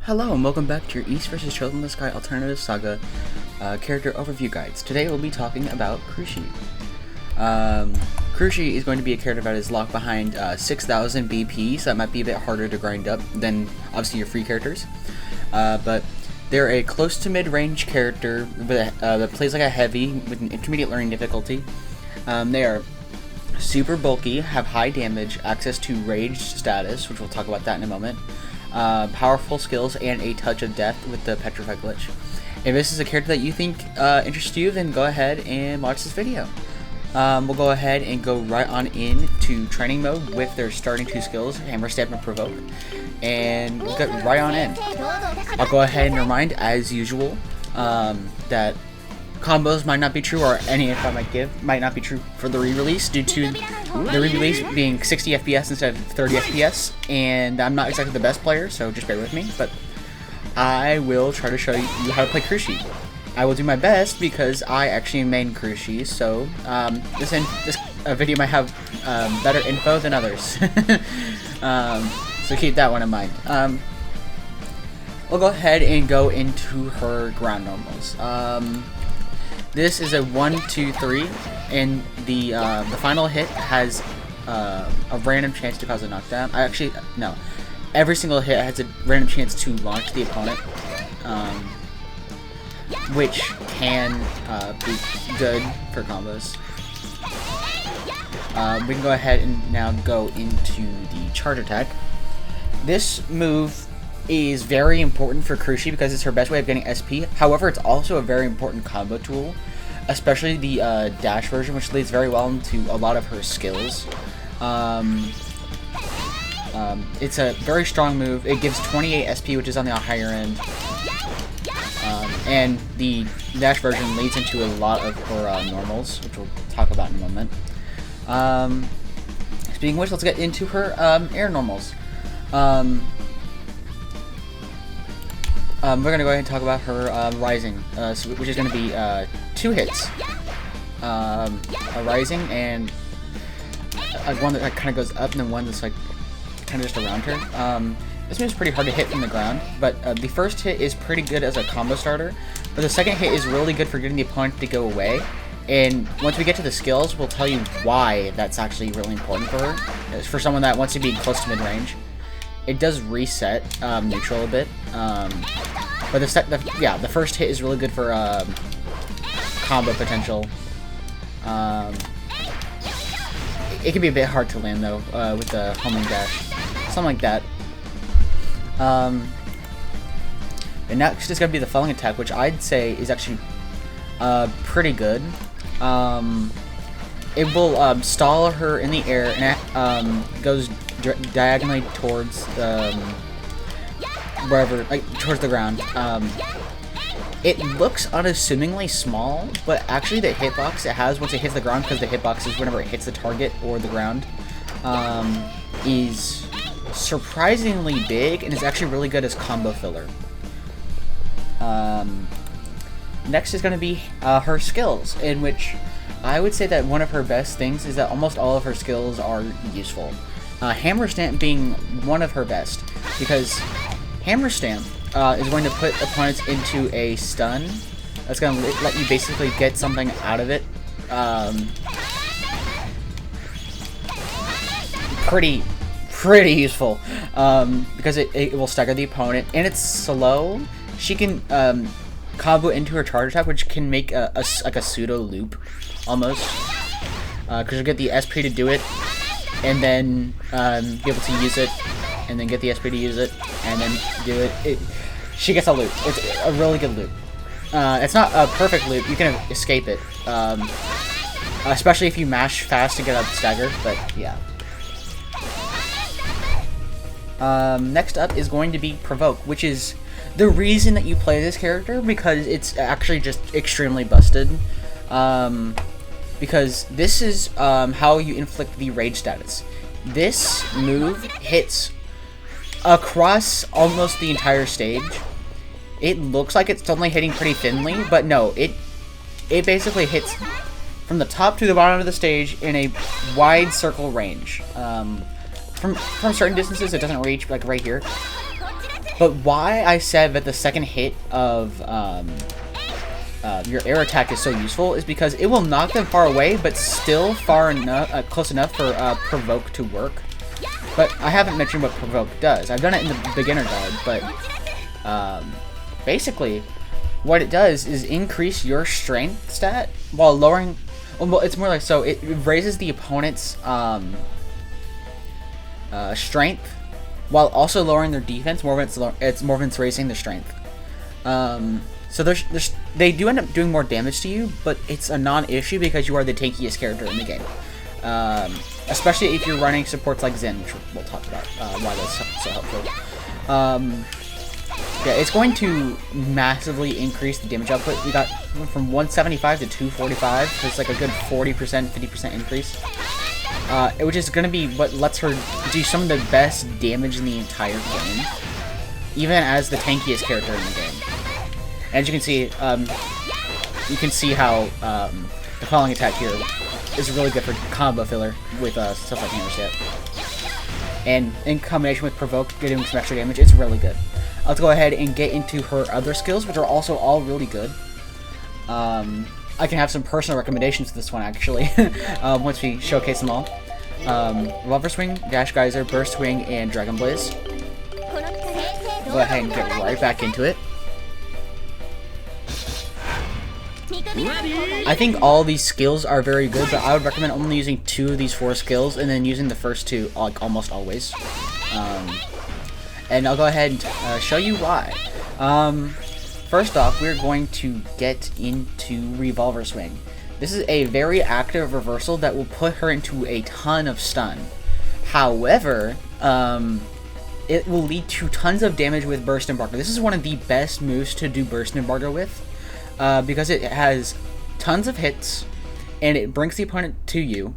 Hello and welcome back to your East vs. Children of the Sky Alternative Saga character overview guides. Today we'll be talking about Cruxie. Cruxie is going to be a character that is locked behind 6,000 BP, so that might be a bit harder to grind up than obviously your free characters. But they're a close to mid-range character that plays like a heavy with an intermediate learning difficulty. They are super bulky, have high damage, access to rage status, which we'll talk about that in a moment. Powerful skills, and a touch of death with the petrify glitch. If this is a character that you think interests you, then go ahead and watch this video. We'll go ahead and go right on in to training mode with their starting two skills, Hammer Stamp and Provoke, and we'll get right on in. I'll go ahead and remind, as usual, that combos might not be true, or any info I might give might not be true for the re-release due to the re-release being 60 FPS instead of 30 FPS, and I'm not exactly the best player, so just bear with me, but I will try to show you how to play Cruxie. I will do my best because I actually main Cruxie, so this video might have better info than others. So keep that one in mind. We'll go ahead and go into her ground normals. This is a 1, 2, 3, and the final hit has a random chance to cause a knockdown. No. Every single hit has a random chance to launch the opponent, which can be good for combos. We can go ahead and now go into the charge attack. This move is very important for Cruxie because it's her best way of getting SP. However, it's also a very important combo tool, especially the dash version, which leads very well into a lot of her skills. It's a very strong move. It gives 28 SP, which is on the higher end. And the dash version leads into a lot of her normals, which we'll talk about in a moment. Speaking of which, let's get into her air normals. We're going to go ahead and talk about her Rising, which is going to be 2 hits. A Rising and one that kind of goes up, and then one that's like kind of just around her. This move's pretty hard to hit from the ground, but the first hit is pretty good as a combo starter, but the second hit is really good for getting the opponent to go away. And once we get to the skills, we'll tell you why that's actually really important for her. It's for someone that wants to be close to mid-range. It does reset neutral a bit, but the first hit is really good for combo potential. It can be a bit hard to land though with the homing dash, something like that. And next is going to be the falling attack, which I'd say is actually pretty good. It will stall her in the air, and it goes diagonally towards wherever, like towards the ground. It looks unassumingly small, but actually the hitbox it has once it hits the ground, because the hitbox is whenever it hits the target or the ground, is surprisingly big, and is actually really good as combo filler. Next is going to be her skills, in which I would say that one of her best things is that almost all of her skills are useful. Hammer Stamp being one of her best, because Hammer Stamp is going to put opponents into a stun that's going to let you basically get something out of it. Pretty useful, because it will stagger the opponent, and it's slow. She can combo into her charge attack, which can make like a pseudo loop almost, because you'll get the SP to do it, and then be able to use it, and then get the SP to use it, and then do it. She gets a loop. It's a really good loop. It's not a perfect loop. You can escape it, especially if you mash fast to get a stagger, but yeah. Next up is going to be Provoke, which is the reason that you play this character, because it's actually just extremely busted. Because this is how you inflict the rage status. This move hits across almost the entire stage. It looks like it's only hitting pretty thinly, but no, it basically hits from the top to the bottom of the stage in a wide circle range. From certain distances, it doesn't reach, like right here. But why I said that the second hit of your air attack is so useful is because it will knock them far away, but still far enough, close enough for provoke to work. But I haven't mentioned what provoke does. I've done it in the beginner guide, but basically, what it does is increase your strength stat while lowering. Well, it's more like so. It raises the opponent's strength while also lowering their defense. More when it's raising their strength. So they do end up doing more damage to you, but it's a non-issue because you are the tankiest character in the game. Especially if you're running supports like Zen, which we'll talk about why that's so helpful. Yeah, it's going to massively increase the damage output. We got from 175 to 245, so it's like a good 40%, 50% increase. Which is going to be what lets her do some of the best damage in the entire game, even as the tankiest character in the game. As you can see how the falling attack here is really good for combo filler with stuff like Hammer Step. And in combination with Provoke, getting some extra damage, it's really good. Let's go ahead and get into her other skills, which are also all really good. I can have some personal recommendations to this one, actually, once we showcase them all. Revolver Swing, Dash Geyser, Burst Swing, and Dragon Blaze. Go ahead and get right back into it. I think all these skills are very good, but I would recommend only using 2 of these 4 skills, and then using the first 2 like almost always. And I'll go ahead and show you why. First off, we're going to get into Revolver Swing. This is a very active reversal that will put her into a ton of stun. However, it will lead to tons of damage with Burst Embargo. This is one of the best moves to do Burst Embargo with, because it has tons of hits, and it brings the opponent to you,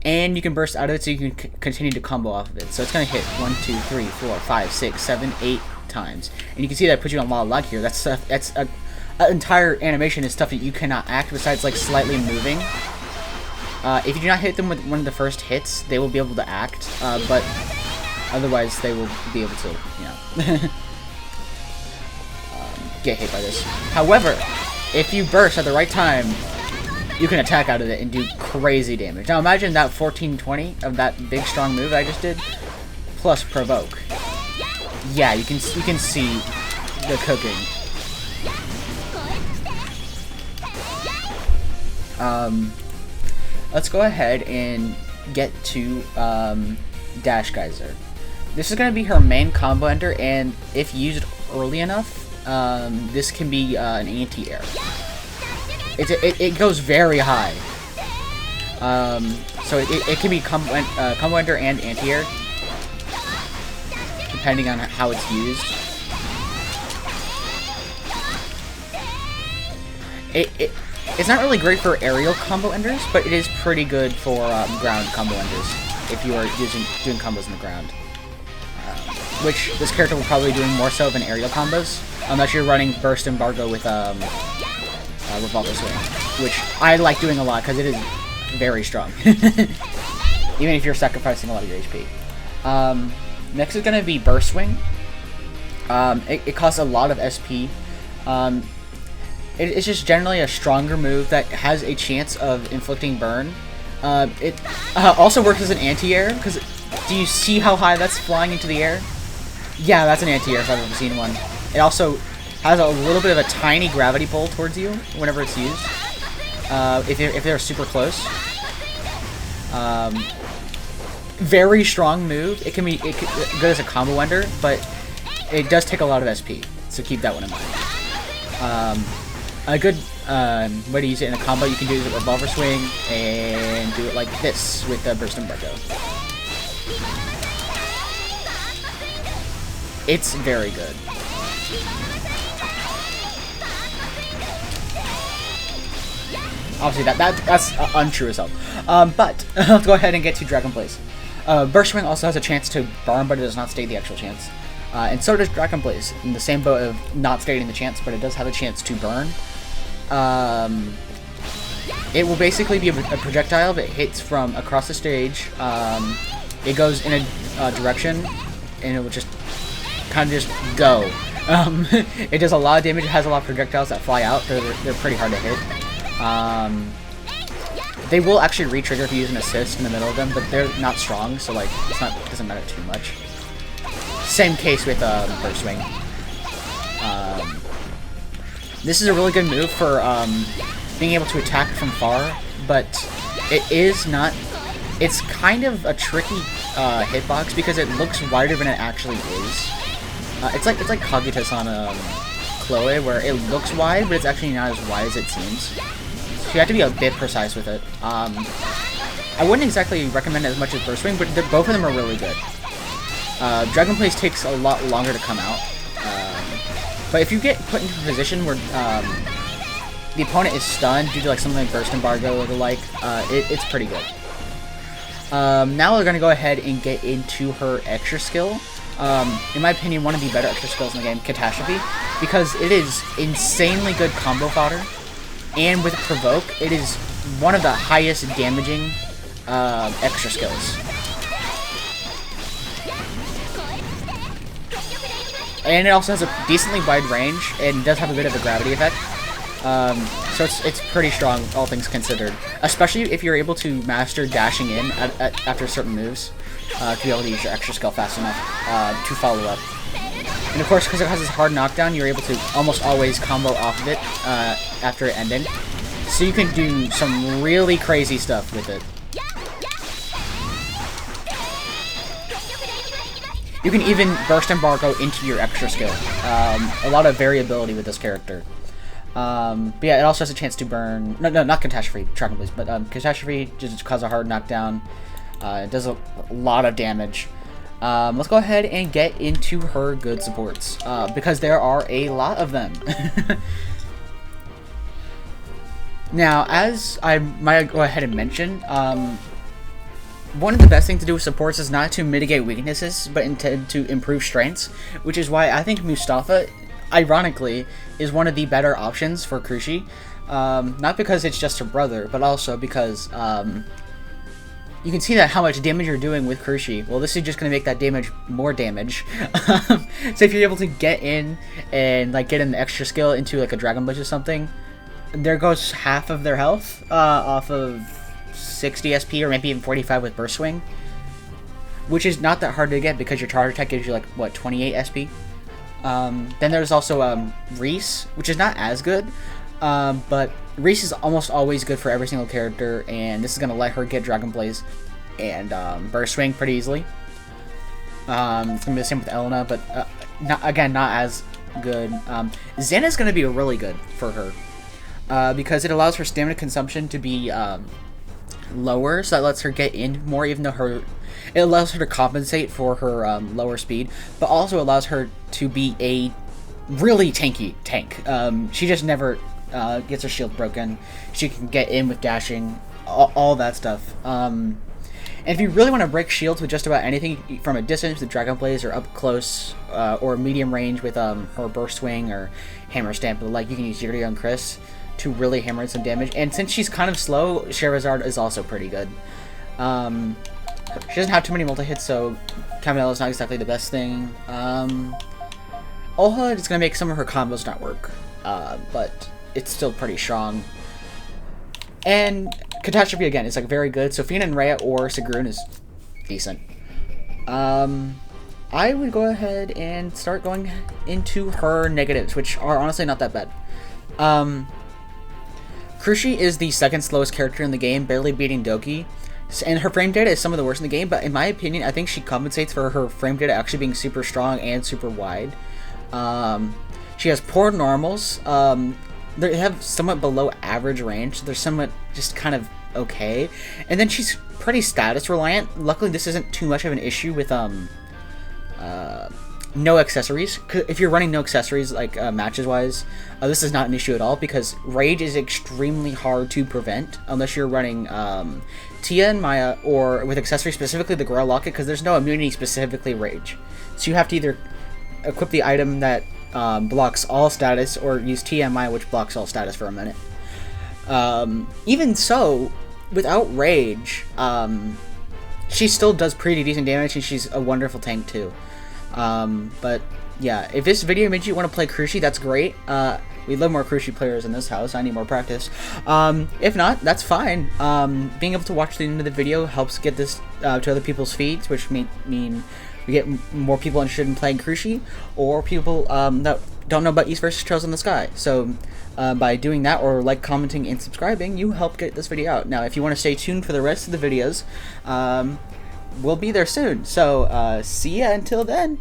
and you can burst out of it so you can continue to combo off of it. So it's going to hit 1, 2, 3, 4, 5, 6, 7, 8 times. And you can see that puts you on a lot of lag here. That's an entire animation is stuff that you cannot act besides like slightly moving. If you do not hit them with one of the first hits, they will be able to act, but otherwise they will be able to, get hit by this. However, if you burst at the right time, you can attack out of it and do crazy damage. Now imagine that 1420 of that big strong move I just did, plus Provoke. Yeah, you can see the cooking. Let's go ahead and get to Dash Geyser. This is going to be her main combo ender, and if used early enough, this can be an anti-air. It goes very high. So it can be combo ender and anti-air, depending on how it's used. It's not really great for aerial combo enders, but it is pretty good for ground combo enders if you are doing combos in the ground. Which this character will probably be doing more so than aerial combos, unless you're running Burst Embargo with Revolver Swing, which I like doing a lot because it is very strong, even if you're sacrificing a lot of your HP. Next is going to be Burst Swing. It costs a lot of SP. It's just generally a stronger move that has a chance of inflicting burn. It also works as an anti-air, because do you see how high that's flying into the air? Yeah, that's an anti-air if I've ever seen one. It also has a little bit of a tiny gravity pull towards you whenever it's used, if they're super close. Very strong move. It can be good as a combo ender, but it does take a lot of SP, so keep that one in mind. A good way to use it in a combo, you can do the Revolver Swing and do it like this with the Burst Embargo. It's very good. Obviously, that's untrue as hell. But let's go ahead and get to Dragon Blaze. Burst Swing also has a chance to burn, but it does not state the actual chance. And so does Dragon Blaze, in the same boat of not stating the chance, but it does have a chance to burn. It will basically be a projectile that hits from across the stage. It goes in a direction, and it will just kind of just go. It does a lot of damage. It has a lot of projectiles that fly out. They're pretty hard to hit. They will actually re-trigger if you use an assist in the middle of them, but they're not strong, so like it doesn't matter too much. Same case with Burst Swing. This is a really good move for being able to attack from far, but it is not. It's kind of a tricky hitbox because it looks wider than it actually is. It's like Cogitus on Chloe, where it looks wide, but it's actually not as wide as it seems. So you have to be a bit precise with it. I wouldn't exactly recommend it as much as Burst Swing, but both of them are really good. Dragon Blaze takes a lot longer to come out. But if you get put into a position where the opponent is stunned due to like something like Burst Embargo or the like, it's pretty good. Now we're going to go ahead and get into her extra skill. In my opinion, one of the better extra skills in the game, Catastrophe, because it is insanely good combo fodder, and with Provoke, it is one of the highest damaging extra skills. And it also has a decently wide range, and does have a bit of a gravity effect. So it's pretty strong, all things considered. Especially if you're able to master dashing in after certain moves, to be able to use your extra skill fast enough to follow up. And of course, because it has this hard knockdown, you're able to almost always combo off of it after it ending. So you can do some really crazy stuff with it. You can even Burst Embargo into your extra skill. A lot of variability with this character. But yeah, it also has a chance to burn... No, not Catastrophe, Dragon Blaze, but Catastrophe just causes a hard knockdown. It does a lot of damage. Let's go ahead and get into her good supports, because there are a lot of them. Now, as I might go ahead and mention, one of the best things to do with supports is not to mitigate weaknesses, but instead to improve strengths, which is why I think Mustafa, ironically, is one of the better options for Cruxie. Not because it's just her brother, but also because you can see that how much damage you're doing with Cruxie. Well, this is just going to make that damage more damage. So if you're able to get in and like get an extra skill into like a Dragon Blitz or something, there goes half of their health off of 60 SP or maybe even 45 with Burst Swing, which is not that hard to get because your charge attack gives you like what, 28 SP. Then there's also Reese, which is not as good, but Reese is almost always good for every single character, and this is going to let her get Dragon Blaze and Burst Swing pretty easily. It's going to be the same with Elena, but not as good. Zen is going to be really good for her, because it allows her stamina consumption to be lower, so that lets her get in more, even though it allows her to compensate for her lower speed, but also allows her to be a really tanky tank. She just never gets her shield broken. She can get in with dashing, all that stuff. And if you really want to break shields with just about anything from a distance with Dragon Blaze, or up close or medium range with her Burst Swing or Hammer Stamp, like you can use Yuri on Chris to really hammer in some damage. And since she's kind of slow, Sherazard is also pretty good. She doesn't have too many multi-hits, so Camilla is not exactly the best thing. Olha is going to make some of her combos not work, but it's still pretty strong. And Catastrophe, again, is like very good. So Fina and Rhea or Sigrun is decent. I would go ahead and start going into her negatives, which are honestly not that bad. Cruxie is the second slowest character in the game, barely beating Doki. And her frame data is some of the worst in the game, but in my opinion, I think she compensates for her frame data actually being super strong and super wide. She has poor normals. They have somewhat below average range, so they're somewhat just kind of okay. And then she's pretty status reliant. Luckily, this isn't too much of an issue with no accessories. If you're running no accessories, like matches-wise, this is not an issue at all, because Rage is extremely hard to prevent unless you're running Tia and Maya, or with accessories, specifically the Gorilla Locket, because there's no immunity specifically Rage. So you have to either equip the item that blocks all status, or use Tia and Maya, which blocks all status for a minute. Even so, without Rage, she still does pretty decent damage, and she's a wonderful tank too. But yeah, if this video made you want to play Cruxie, that's great. We love more Cruxie players in this house. I need more practice. If not, that's fine. Being able to watch the end of the video helps get this to other people's feeds, which mean we get more people interested in playing Cruxie, or people that don't know about East vs. Trails in the Sky. So by doing that, or like, commenting, and subscribing, you help get this video out. Now, if you want to stay tuned for the rest of the videos, we'll be there soon. So see ya until then.